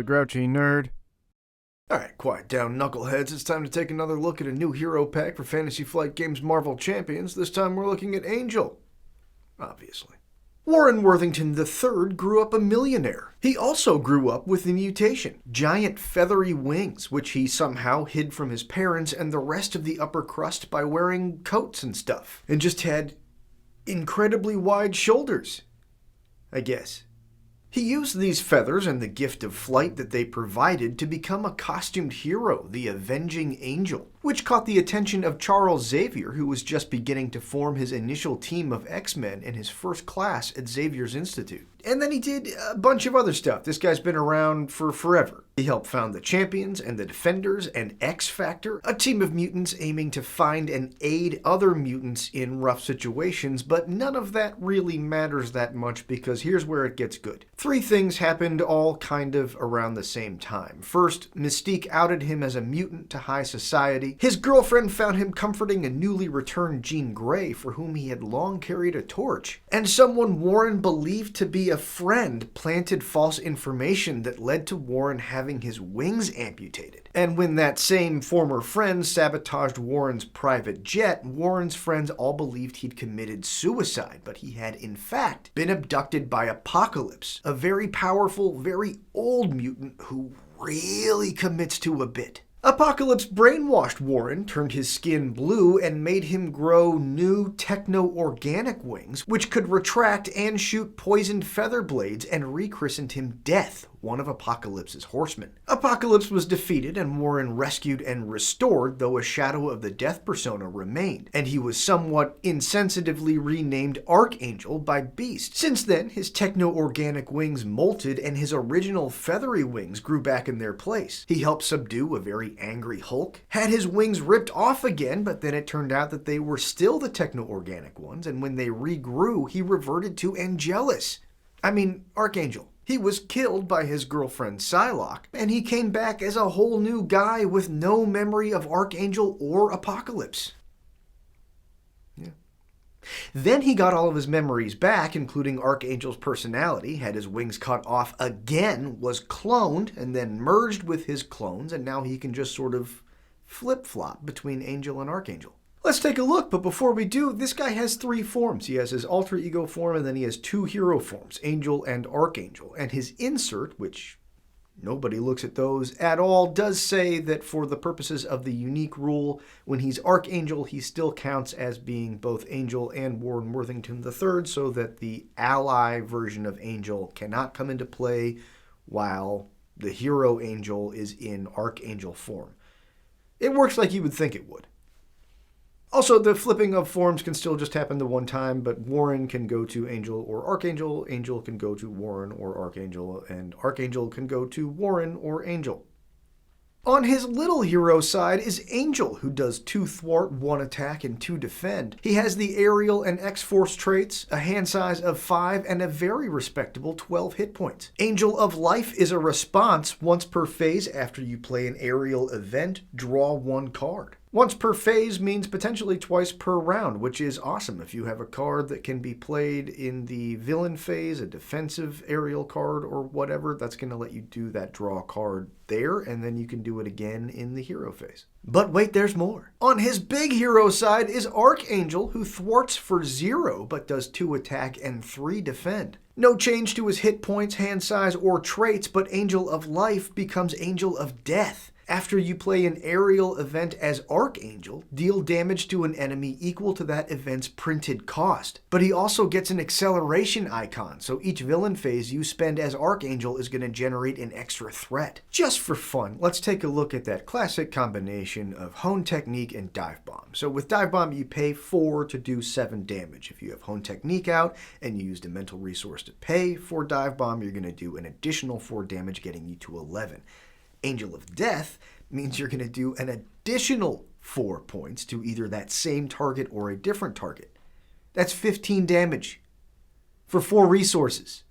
the Grouchy Nerd. Alright, quiet down, knuckleheads. It's time to take another look at a new hero pack for Fantasy Flight Games Marvel Champions. This time we're looking at Angel. Obviously. Warren Worthington III grew up a millionaire. He also grew up with a mutation, giant feathery wings, which he somehow hid from his parents and the rest of the upper crust by wearing coats and stuff, and just had incredibly wide shoulders, I guess. He used these feathers and the gift of flight that they provided to become a costumed hero, the Avenging Angel, which caught the attention of Charles Xavier, who was just beginning to form his initial team of X-Men in his first class at Xavier's Institute. And then he did a bunch of other stuff. This guy's been around for forever. He helped found the Champions and the Defenders and X-Factor, a team of mutants aiming to find and aid other mutants in rough situations, but none of that really matters that much because here's where it gets good. Three things happened all kind of around the same time. First, Mystique outed him as a mutant to high society. His girlfriend found him comforting a newly returned Jean Grey for whom he had long carried a torch. And someone Warren believed to be a friend planted false information that led to Warren having his wings amputated. And when that same former friend sabotaged Warren's private jet, Warren's friends all believed he'd committed suicide, but he had in fact been abducted by Apocalypse, a very powerful, very old mutant who really commits to a bit. Apocalypse brainwashed Warren, turned his skin blue, and made him grow new techno-organic wings, which could retract and shoot poisoned feather blades, and rechristened him Death, one of Apocalypse's horsemen. Apocalypse was defeated and Warren rescued and restored, though a shadow of the Death persona remained, and he was somewhat insensitively renamed Archangel by Beast. Since then, his techno-organic wings molted and his original feathery wings grew back in their place. He helped subdue a very angry Hulk, had his wings ripped off again, but then it turned out that they were still the techno-organic ones, and when they regrew, he reverted to Archangel. He was killed by his girlfriend Psylocke, and he came back as a whole new guy with no memory of Archangel or Apocalypse. Then he got all of his memories back, including Archangel's personality, had his wings cut off again, was cloned, and then merged with his clones, and now he can just sort of flip-flop between Angel and Archangel. Let's take a look, but before we do, this guy has three forms. He has his alter ego form, and then he has two hero forms, Angel and Archangel. And his insert, which nobody looks at those at all, does say that for the purposes of the unique rule, when he's Archangel, he still counts as being both Angel and Warren Worthington III, so that the ally version of Angel cannot come into play while the hero Angel is in Archangel form. It works like you would think it would. Also, the flipping of forms can still just happen the one time, but Warren can go to Angel or Archangel, Angel can go to Warren or Archangel, and Archangel can go to Warren or Angel. On his little hero side is Angel, who does 2 thwart, 1 attack, and 2 defend. He has the aerial and X-Force traits, a hand size of 5, and a very respectable 12 hit points. Angel of Life is a response once per phase after you play an aerial event, draw 1 card. Once per phase means potentially twice per round, which is awesome. If you have a card that can be played in the villain phase, a defensive aerial card or whatever, that's going to let you do that draw card there, and then you can do it again in the hero phase. But wait, there's more. On his big hero side is Archangel, who thwarts for 0, but does 2 attack and 3 defend. No change to his hit points, hand size, or traits, but Angel of Life becomes Angel of Death. After you play an aerial event as Archangel, deal damage to an enemy equal to that event's printed cost. But he also gets an acceleration icon, so each villain phase you spend as Archangel is going to generate an extra threat. Just for fun, let's take a look at that classic combination of Hone Technique and Dive Bomb. So with Dive Bomb, you pay 4 to do 7 damage. If you have Hone Technique out and you used a mental resource to pay for Dive Bomb, you're going to do an additional 4 damage, getting you to 11. Angel of Death means you're going to do an additional 4 points to either that same target or a different target. That's 15 damage for 4 resources.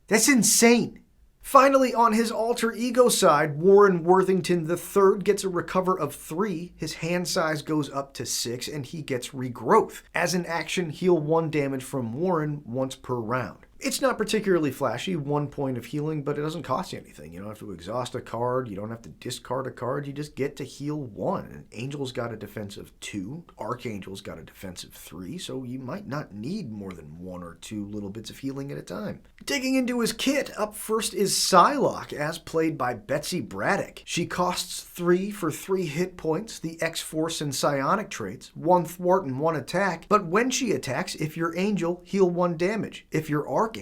That's insane. Finally, on his alter ego side, Warren Worthington III gets a recover of 3, his hand size goes up to 6, and he gets regrowth. As an action, heal 1 damage from Warren once per round. It's not particularly flashy, 1 point of healing, but it doesn't cost you anything. You don't have to exhaust a card, you don't have to discard a card, you just get to heal 1. And Angel's got a defensive 2, Archangel's got a defensive 3, so you might not need more than 1 or 2 little bits of healing at a time. Digging into his kit, up first is Psylocke, as played by Betsy Braddock. She costs 3 for 3 hit points, the X-Force and Psionic traits, 1 thwart and 1 attack, but when she attacks, if you're Angel, heal 1 damage. If you're Archangel,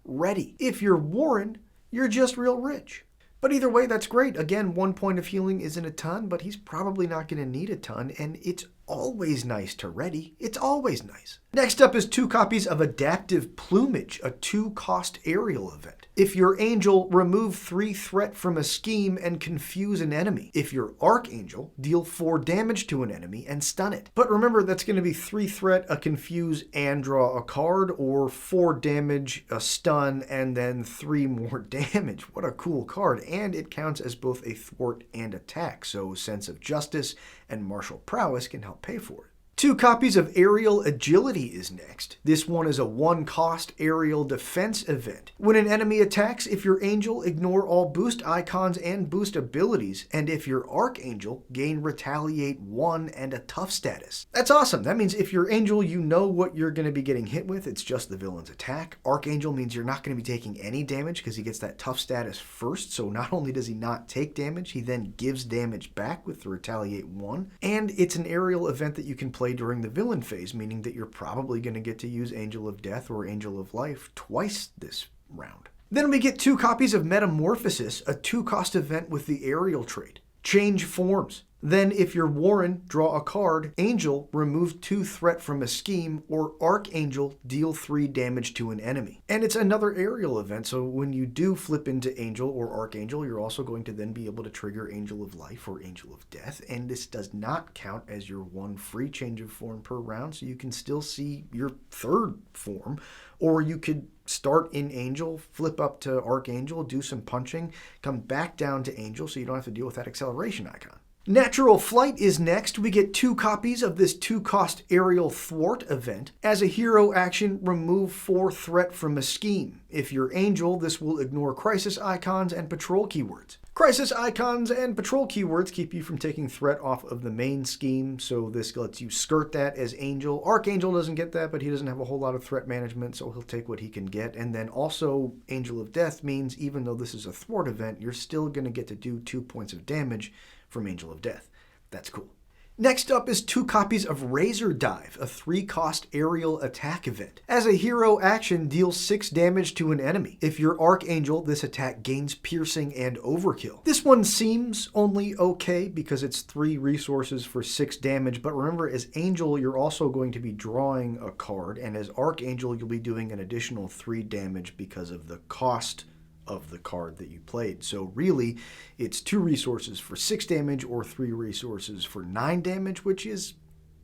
ready. If you're Warren, you're just real rich. But either way, that's great. Again, 1 point of healing isn't a ton, but he's probably not going to need a ton, and it's always nice to ready. It's always nice. Next up is 2 copies of Adaptive Plumage, a 2-cost aerial event. If you're Angel, remove 3 threat from a scheme and confuse an enemy. If you're Archangel, deal 4 damage to an enemy and stun it. But remember, that's going to be 3 threat, a confuse, and draw a card, or 4 damage, a stun, and then 3 more damage. What a cool card. And it counts as both a thwart and attack, so Sense of Justice and Martial Prowess can help pay for it. 2 copies of Aerial Agility is next. This one is a 1-cost aerial defense event. When an enemy attacks, if you're Angel, ignore all boost icons and boost abilities, and if you're Archangel, gain Retaliate 1 and a Tough status. That's awesome. That means if you're Angel, you know what you're going to be getting hit with. It's just the villain's attack. Archangel means you're not going to be taking any damage because he gets that Tough status first, so not only does he not take damage, he then gives damage back with the Retaliate 1, and it's an aerial event that you can play during the villain phase, meaning that you're probably going to get to use Angel of Death or Angel of Life twice this round. Then we get 2 copies of Metamorphosis, a 2-cost event with the aerial trait. Change forms. Then if you're Warren, draw a card, Angel, remove 2 threat from a scheme, or Archangel, deal 3 damage to an enemy. And it's another aerial event, so when you do flip into Angel or Archangel, you're also going to then be able to trigger Angel of Life or Angel of Death, and this does not count as your 1 free change of form per round, so you can still see your 3rd form, or you could start in Angel, flip up to Archangel, do some punching, come back down to Angel so you don't have to deal with that acceleration icon. Natural Flight is next. We get 2 copies of this 2-cost aerial thwart event. As a hero action, remove 4 threat from a scheme. If you're Angel, this will ignore crisis icons and patrol keywords. Crisis icons and patrol keywords keep you from taking threat off of the main scheme, so this lets you skirt that as Angel. Archangel doesn't get that, but he doesn't have a whole lot of threat management, so he'll take what he can get. And then also, Angel of Death means even though this is a thwart event, you're still going to get to do 2 points of damage from Angel of Death. That's cool. Next up is 2 copies of Razor Dive, a 3-cost aerial attack event. As a hero action, deal 6 damage to an enemy. If you're Archangel, this attack gains piercing and overkill. This one seems only okay because it's 3 resources for 6 damage, but remember, as Angel, you're also going to be drawing a card, and as Archangel, you'll be doing an additional 3 damage because of the cost of the card that you played. So really, it's 2 resources for 6 damage or 3 resources for 9 damage,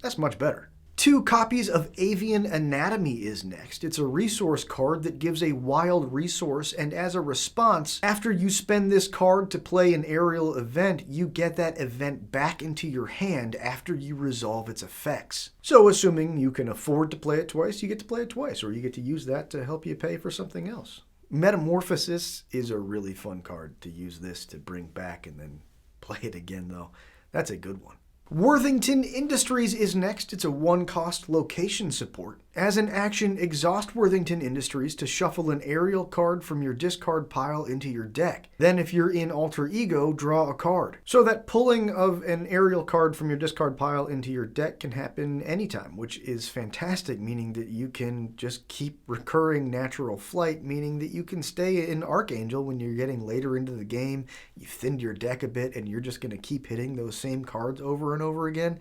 that's much better. 2 copies of Avian Anatomy is next. It's a resource card that gives a wild resource, and as a response, after you spend this card to play an aerial event, you get that event back into your hand after you resolve its effects. So assuming you can afford to play it twice, you get to play it twice, or you get to use that to help you pay for something else. Metamorphosis is a really fun card to use this to bring back and then play it again, though. That's a good one. Worthington Industries is next. It's a 1-cost location support. As an action, exhaust Worthington Industries to shuffle an aerial card from your discard pile into your deck. Then if you're in Alter Ego, draw a card. So that pulling of an aerial card from your discard pile into your deck can happen anytime, which is fantastic, meaning that you can just keep recurring Natural Flight, meaning that you can stay in Archangel when you're getting later into the game, you've thinned your deck a bit, and you're just going to keep hitting those same cards over and over again.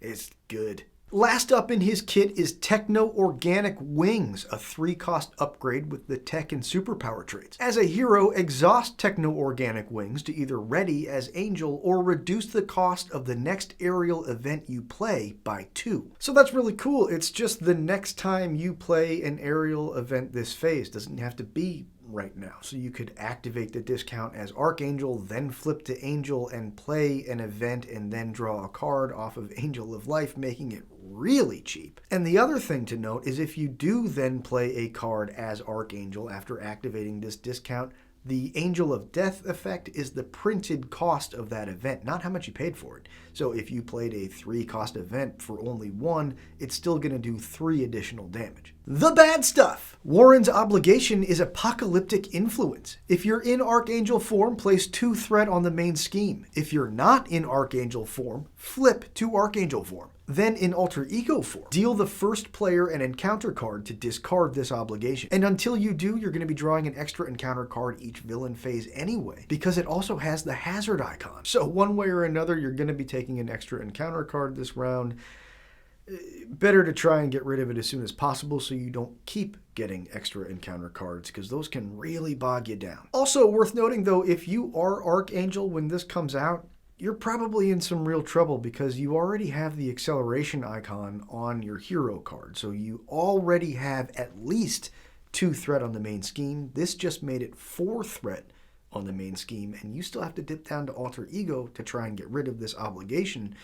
It's good. Last up in his kit is Techno-Organic Wings, a 3-cost upgrade with the tech and superpower traits. As a hero, exhaust Techno-Organic Wings to either ready as Angel or reduce the cost of the next aerial event you play by 2. So that's really cool. It's just the next time you play an aerial event this phase. Doesn't have to be right now. So you could activate the discount as Archangel, then flip to Angel and play an event and then draw a card off of Angel of Life, making it really cheap. And the other thing to note is if you do then play a card as Archangel after activating this discount, the Angel of Death effect is the printed cost of that event, not how much you paid for it. So if you played a 3-cost event for only 1, it's still going to do 3 additional damage. The bad stuff! Warren's obligation is Apocalyptic Influence. If you're in Archangel form, place 2 threat on the main scheme. If you're not in Archangel form, flip to Archangel form. Then in Alter Ego form, deal the first player an encounter card to discard this obligation. And until you do, you're going to be drawing an extra encounter card each villain phase anyway, because it also has the hazard icon. So one way or another, you're going to be taking an extra encounter card this round. Better to try and get rid of it as soon as possible so you don't keep getting extra encounter cards, because those can really bog you down. Also worth noting though, if you are Archangel when this comes out, you're probably in some real trouble because you already have the acceleration icon on your hero card. So you already have at least 2 threat on the main scheme. This just made it 4 threat on the main scheme, and you still have to dip down to Alter Ego to try and get rid of this obligation,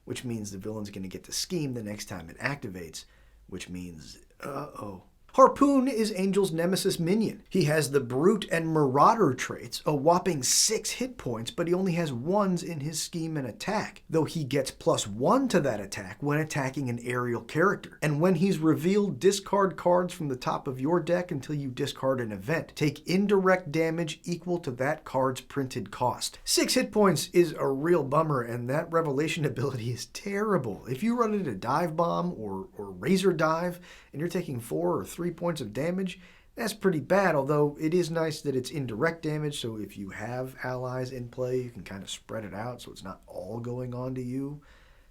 which means the villain's going to get to scheme the next time it activates, which means, uh-oh. Harpoon is Angel's nemesis minion. He has the Brute and Marauder traits, a whopping 6 hit points, but he only has 1s in his scheme and attack, though he gets +1 to that attack when attacking an aerial character. And when he's revealed, discard cards from the top of your deck until you discard an event. Take indirect damage equal to that card's printed cost. 6 hit points is a real bummer, and that revelation ability is terrible. If you run into Dive Bomb or Razor Dive, and you're taking 4 or 3 points of damage, that's pretty bad, although it is nice that it's indirect damage, so if you have allies in play, you can kind of spread it out so it's not all going on to you,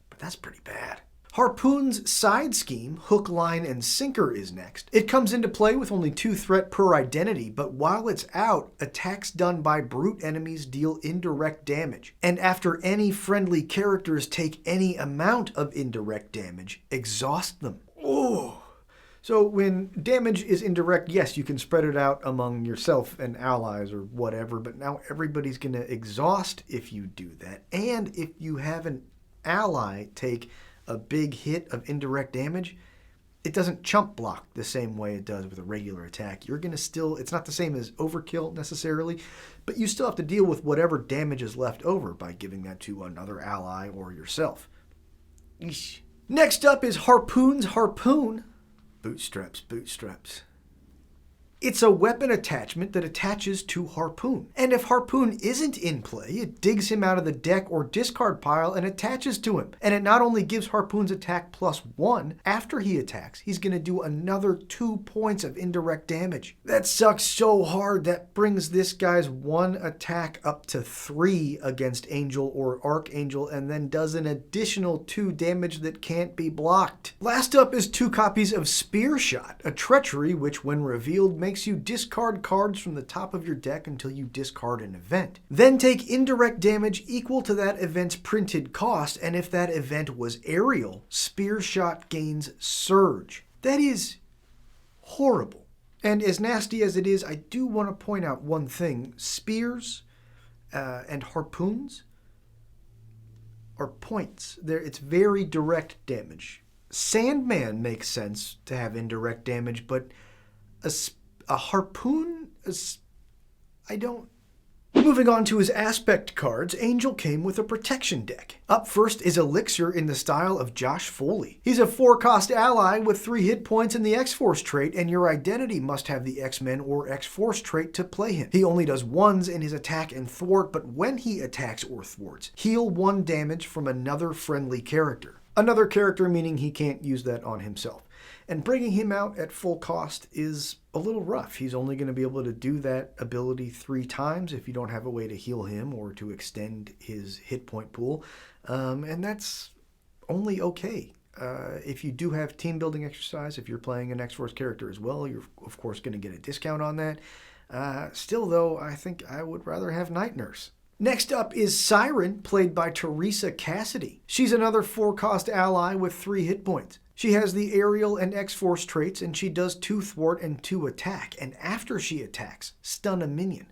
but that's pretty bad. Harpoon's side scheme, Hook, Line, and Sinker, is next. It comes into play with only 2 threat per identity, but while it's out, attacks done by brute enemies deal indirect damage. And after any friendly characters take any amount of indirect damage, exhaust them. Oh! So when damage is indirect, yes, you can spread it out among yourself and allies or whatever, but now everybody's going to exhaust if you do that. And if you have an ally take a big hit of indirect damage, it doesn't chump block the same way it does with a regular attack. You're going to still, it's not the same as overkill necessarily, but you still have to deal with whatever damage is left over by giving that to another ally or yourself. Eesh. Next up is Harpoon's Harpoon. Bootstraps, bootstraps. It's a weapon attachment that attaches to Harpoon. And if Harpoon isn't in play, it digs him out of the deck or discard pile and attaches to him. And it not only gives Harpoon's attack +1, after he attacks, he's going to do another 2 points of indirect damage. That sucks so hard. That brings this guy's 1 attack up to 3 against Angel or Archangel, and then does an additional 2 damage that can't be blocked. Last up is 2 copies of Spear Shot, a treachery which, when revealed, makes you discard cards from the top of your deck until you discard an event. Then take indirect damage equal to that event's printed cost, and if that event was aerial, Spear Shot gains Surge. That is horrible. And as nasty as it is, I do want to point out one thing. Spears and harpoons are points. It's very direct damage. Sandman makes sense to have indirect damage, but a harpoon? I don't... Moving on to his aspect cards, Angel came with a protection deck. Up first is Elixir in the style of Josh Foley. He's a 4-cost ally with 3 hit points in the X-Force trait, and your identity must have the X-Men or X-Force trait to play him. He only does 1s in his attack and thwart, but when he attacks or thwarts, heal 1 damage from another friendly character. Another character meaning he can't use that on himself. And bringing him out at full cost is a little rough. He's only going to be able to do that ability 3 times if you don't have a way to heal him or to extend his hit point pool. And that's only okay. If you do have team building exercise, if you're playing an X-Force character as well, you're of course going to get a discount on that. Still though, I think I would rather have Night Nurse. Next up is Siren, played by Teresa Cassidy. She's another 4-cost ally with 3 hit points. She has the aerial and X-Force traits, and she does 2 thwart and 2 attack, and after she attacks, stun a minion.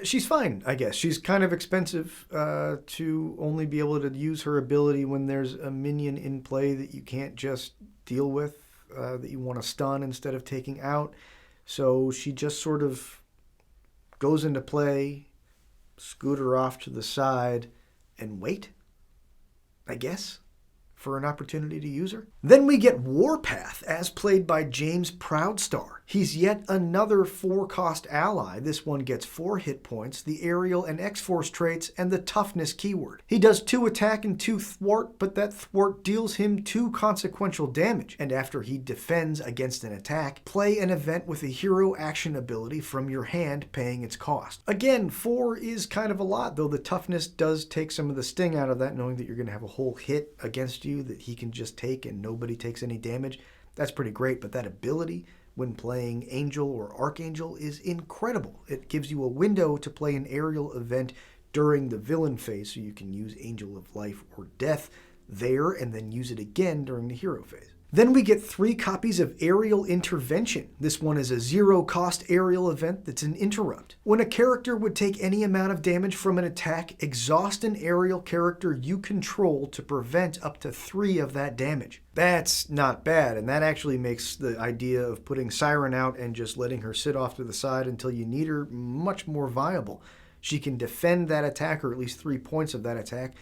She's fine, I guess. She's kind of expensive to only be able to use her ability when there's a minion in play that you can't just deal with, that you want to stun instead of taking out. So she just sort of goes into play, scoot her off to the side, and wait, I guess, for an opportunity to use her. Then we get Warpath, as played by James Proudstar. He's yet another 4-cost ally. This one gets 4 hit points, the aerial and X-Force traits, and the toughness keyword. He does 2 attack and 2 thwart, but that thwart deals him 2 consequential damage. And after he defends against an attack, play an event with a hero action ability from your hand paying its cost. Again, 4 is kind of a lot, though the toughness does take some of the sting out of that, knowing that you're going to have a whole hit against you that he can just take and nobody takes any damage. That's pretty great, but that ability when playing Angel or Archangel is incredible. It gives you a window to play an aerial event during the villain phase, so you can use Angel of Life or Death there and then use it again during the hero phase. Then we get 3 copies of Aerial Intervention. This one is a 0-cost aerial event that's an interrupt. When a character would take any amount of damage from an attack, exhaust an aerial character you control to prevent up to 3 of that damage. That's not bad, and that actually makes the idea of putting Siren out and just letting her sit off to the side until you need her much more viable. She can defend that attack, or at least 3 points of that attack,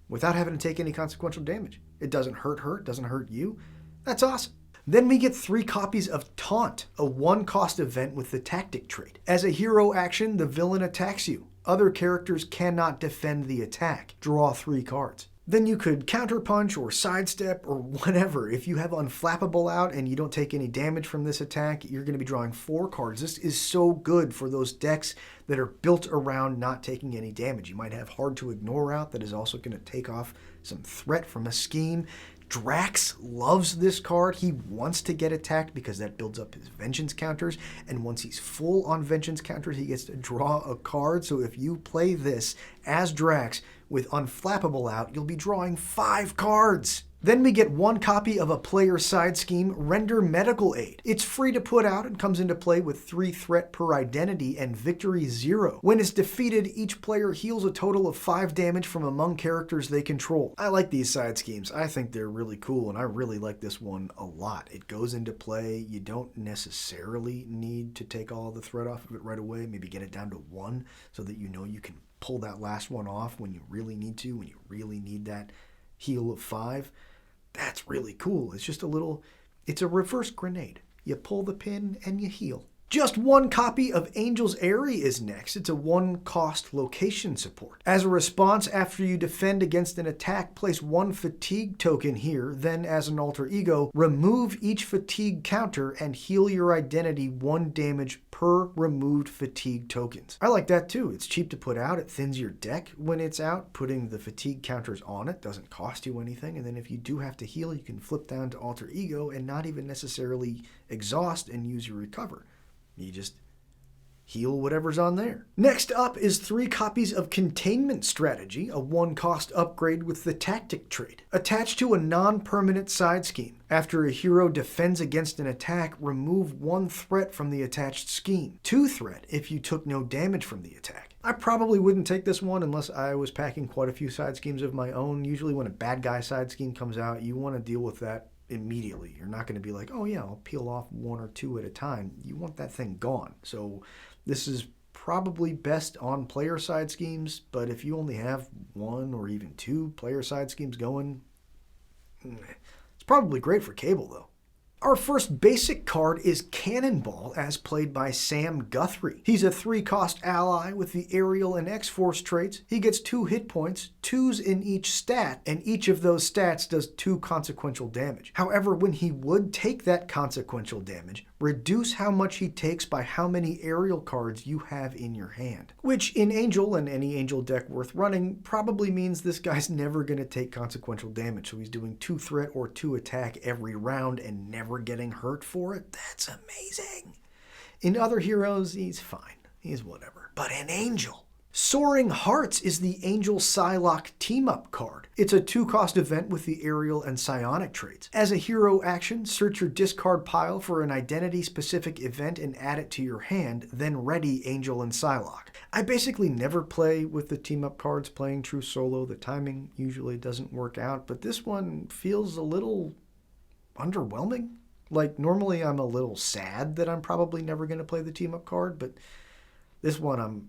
without having to take any consequential damage. It doesn't hurt her, it doesn't hurt you. That's awesome. Then we get 3 copies of Taunt, a 1-cost event with the tactic trait. As a hero action, the villain attacks you. Other characters cannot defend the attack. Draw 3 cards. Then you could counterpunch or sidestep or whatever. If you have Unflappable out and you don't take any damage from this attack, you're going to be drawing 4 cards. This is so good for those decks that are built around not taking any damage. You might have Hard to Ignore out that is also going to take off some threat from a scheme. Drax loves this card. He wants to get attacked because that builds up his vengeance counters, and once he's full on vengeance counters, he gets to draw a card. So if you play this as Drax with Unflappable out, you'll be drawing 5 cards. Then we get 1 copy of a player side scheme, Render Medical Aid. It's free to put out and comes into play with 3 threat per identity and victory 0. When it's defeated, each player heals a total of 5 damage from among characters they control. I like these side schemes. I think they're really cool, and I really like this one a lot. It goes into play. You don't necessarily need to take all the threat off of it right away. Maybe get it down to 1 so that you know you can pull that last one off when you really need to, when you really need that heal of 5. That's really cool. It's just it's a reverse grenade. You pull the pin and you heal. Just 1 copy of Angel's Airy is next. It's a 1-cost location support. As a response, after you defend against an attack, place 1 fatigue token here. Then, as an alter ego, remove each fatigue counter and heal your identity 1 damage per removed fatigue tokens. I like that too. It's cheap to put out. It thins your deck when it's out. Putting the fatigue counters on it doesn't cost you anything. And then if you do have to heal, you can flip down to alter ego and not even necessarily exhaust and use your recover. You just heal whatever's on there. Next up is 3 copies of Containment Strategy, a 1-cost upgrade with the tactic trait. Attached to a non-permanent side scheme. After a hero defends against an attack, remove 1 threat from the attached scheme. 2 threat if you took no damage from the attack. I probably wouldn't take this one unless I was packing quite a few side schemes of my own. Usually when a bad guy side scheme comes out, you want to deal with that immediately. You're not going to be like, oh yeah, I'll peel off 1 or 2 at a time. You want that thing gone. So this is probably best on player side schemes, but if you only have 1 or even 2 player side schemes going, it's probably great for cable though. Our first basic card is Cannonball, as played by Sam Guthrie. He's a 3-cost ally with the Aerial and X-Force traits. He gets 2 hit points, 2s in each stat, and each of those stats does 2 consequential damage. However, when he would take that consequential damage, reduce how much he takes by how many aerial cards you have in your hand. Which, in Angel and any Angel deck worth running, probably means this guy's never going to take consequential damage. So he's doing 2 threat or 2 attack every round and never getting hurt for it. That's amazing. In other heroes, he's fine. He's whatever. But in Angel, Soaring Hearts is the Angel Psylocke team-up card. It's a 2-cost event with the aerial and psionic traits. As a hero action, search your discard pile for an identity-specific event and add it to your hand, then ready Angel and Psylocke. I basically never play with the team-up cards playing true solo. The timing usually doesn't work out, but this one feels a little underwhelming. Like, normally I'm a little sad that I'm probably never going to play the team-up card, but this one I'm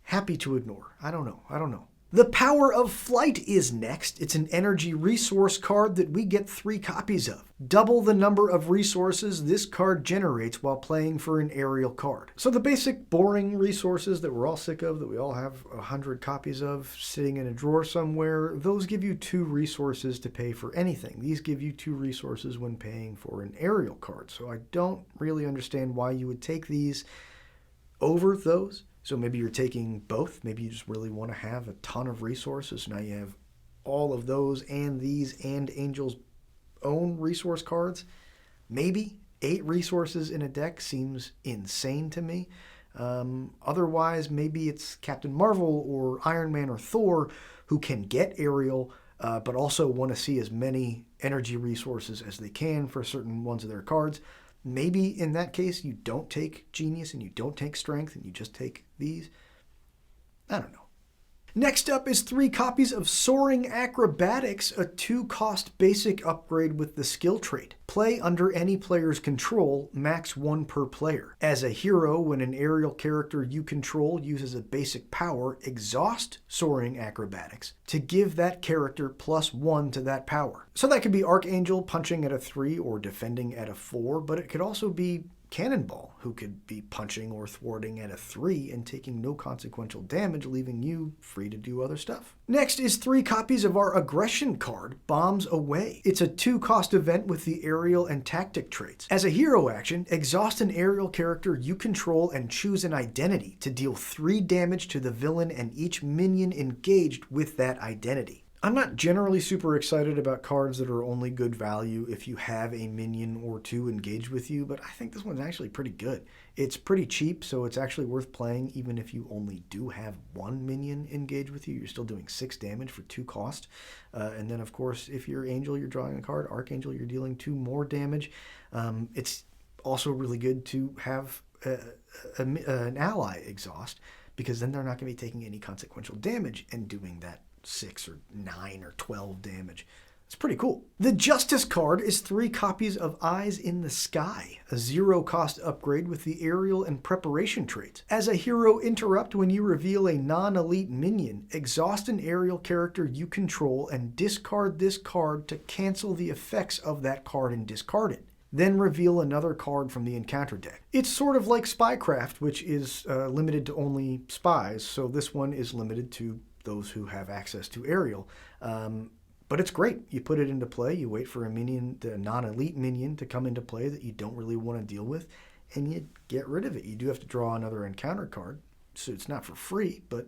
happy to ignore. I don't know. The Power of Flight is next. It's an energy resource card that we get 3 copies of. Double the number of resources this card generates while playing for an aerial card. So the basic boring resources that we're all sick of, that we all have 100 copies of sitting in a drawer somewhere, those give you 2 resources to pay for anything. These give you 2 resources when paying for an aerial card. So I don't really understand why you would take these over those. So maybe you're taking both. Maybe you just really want to have a ton of resources. Now you have all of those and these and Angel's own resource cards. Maybe 8 resources in a deck seems insane to me. Otherwise, maybe it's Captain Marvel or Iron Man or Thor who can get aerial, but also want to see as many energy resources as they can for certain ones of their cards. Maybe in that case, you don't take Genius and you don't take Strength and you just take these. I don't know. Next up is 3 copies of Soaring Acrobatics, a 2-cost basic upgrade with the skill trait. Play under any player's control, max 1 per player. As a hero, when an aerial character you control uses a basic power, exhaust Soaring Acrobatics to give that character +1 to that power. So that could be Archangel punching at a 3 or defending at a 4, but it could also be Cannonball, who could be punching or thwarting at a 3 and taking no consequential damage, leaving you free to do other stuff. Next is 3 copies of our aggression card, Bombs Away. It's a 2-cost event with the aerial and tactic traits. As a hero action, exhaust an aerial character you control and choose an identity to deal 3 damage to the villain and each minion engaged with that identity. I'm not generally super excited about cards that are only good value if you have a minion or 2 engaged with you, but I think this one's actually pretty good. It's pretty cheap, so it's actually worth playing even if you only do have 1 minion engaged with you. You're still doing 6 damage for 2 cost. And then, of course, if you're Angel, you're drawing a card. Archangel, you're dealing 2 more damage. It's also really good to have an ally exhaust, because then they're not going to be taking any consequential damage and doing that 6 or 9 or 12 damage. It's pretty cool. The Justice card is 3 copies of Eyes in the Sky, a 0-cost upgrade with the aerial and preparation traits. As a hero interrupt, when you reveal a non-elite minion, exhaust an aerial character you control and discard this card to cancel the effects of that card and discard it. Then reveal another card from the encounter deck. It's sort of like Spycraft, which is limited to only spies, so this one is limited to those who have access to aerial. But it's great. You put it into play, you wait for a minion, the non-elite minion, to come into play that you don't really want to deal with, and you get rid of it. You do have to draw another encounter card, so it's not for free, but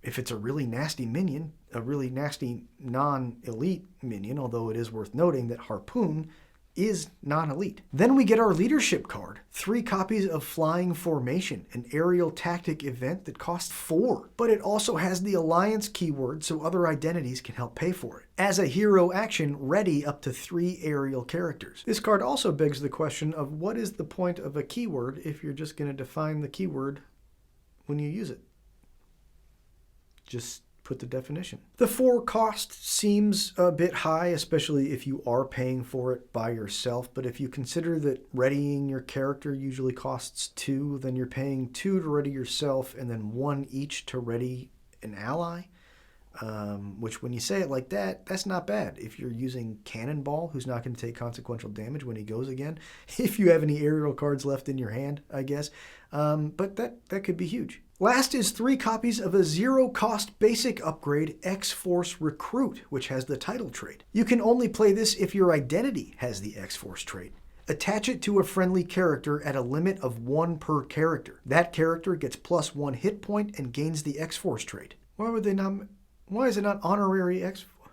if it's a really nasty minion, a really nasty non-elite minion, although it is worth noting that Harpoon is non-elite. Then we get our leadership card, 3 copies of Flying Formation, an aerial tactic event that costs 4, but it also has the Alliance keyword so other identities can help pay for it. As a hero action, ready up to 3 aerial characters. This card also begs the question of what is the point of a keyword if you're just going to define the keyword when you use it? Just put the definition. The 4 cost seems a bit high, especially if you are paying for it by yourself, but if you consider that readying your character usually costs 2, then you're paying 2 to ready yourself and then 1 each to ready an ally, which when you say it like that, that's not bad. If you're using Cannonball, who's not going to take consequential damage when he goes again, if you have any aerial cards left in your hand, I guess, but that could be huge. Last is 3 copies of a 0-cost basic upgrade, X-Force Recruit, which has the title trait. You can only play this if your identity has the X-Force trait. Attach it to a friendly character at a limit of 1 per character. That character gets +1 hit point and gains the X-Force trait. Why is it not honorary X-Force?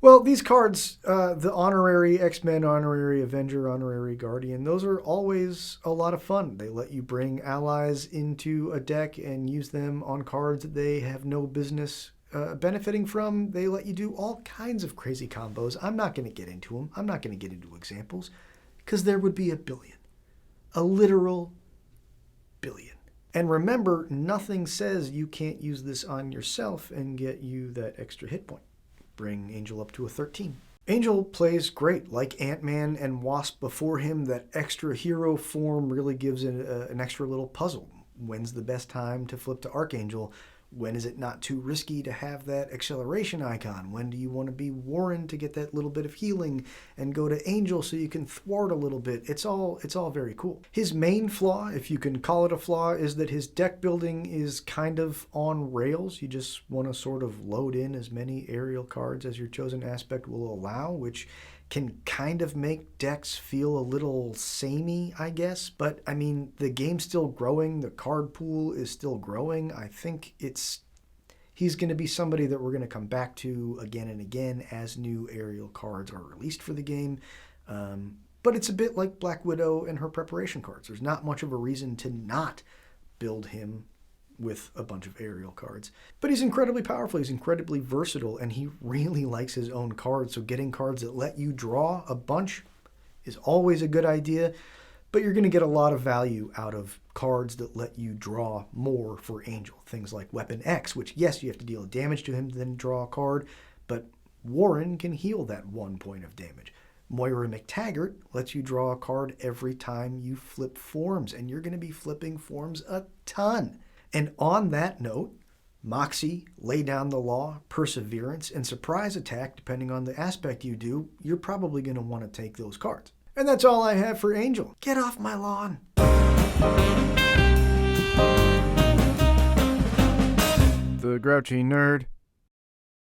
Well, these cards, the Honorary X-Men, Honorary Avenger, Honorary Guardian, those are always a lot of fun. They let you bring allies into a deck and use them on cards that they have no business benefiting from. They let you do all kinds of crazy combos. I'm not going to get into them. I'm not going to get into examples because there would be a billion. A literal billion. And remember, nothing says you can't use this on yourself and get you that extra hit point. Bring Angel up to a 13. Angel plays great, like Ant-Man and Wasp before him. That extra hero form really gives it an extra little puzzle. When's the best time to flip to Archangel? When is it not too risky to have that acceleration icon? When do you want to be Warren to get that little bit of healing and go to Angel so you can thwart a little bit? It's all very cool. His main flaw, if you can call it a flaw, is that his deck building is kind of on rails. You just want to sort of load in as many aerial cards as your chosen aspect will allow, which can kind of make decks feel a little samey, I guess. But, I mean, the game's still growing. The card pool is still growing. I think he's going to be somebody that we're going to come back to again and again as new aerial cards are released for the game. But it's a bit like Black Widow and her preparation cards. There's not much of a reason to not build him with a bunch of aerial cards. But he's incredibly powerful, he's incredibly versatile, and he really likes his own cards, so getting cards that let you draw a bunch is always a good idea, but you're going to get a lot of value out of cards that let you draw more for Angel. Things like Weapon X, which, yes, you have to deal damage to him, then draw a card, but Warren can heal that 1 point of damage. Moira McTaggart lets you draw a card every time you flip forms, and you're going to be flipping forms a ton. And on that note, Moxie, Lay Down the Law, Perseverance, and Surprise Attack, depending on the aspect you do, you're probably going to want to take those cards. And that's all I have for Angel. Get off my lawn. The Grouchy Nerd.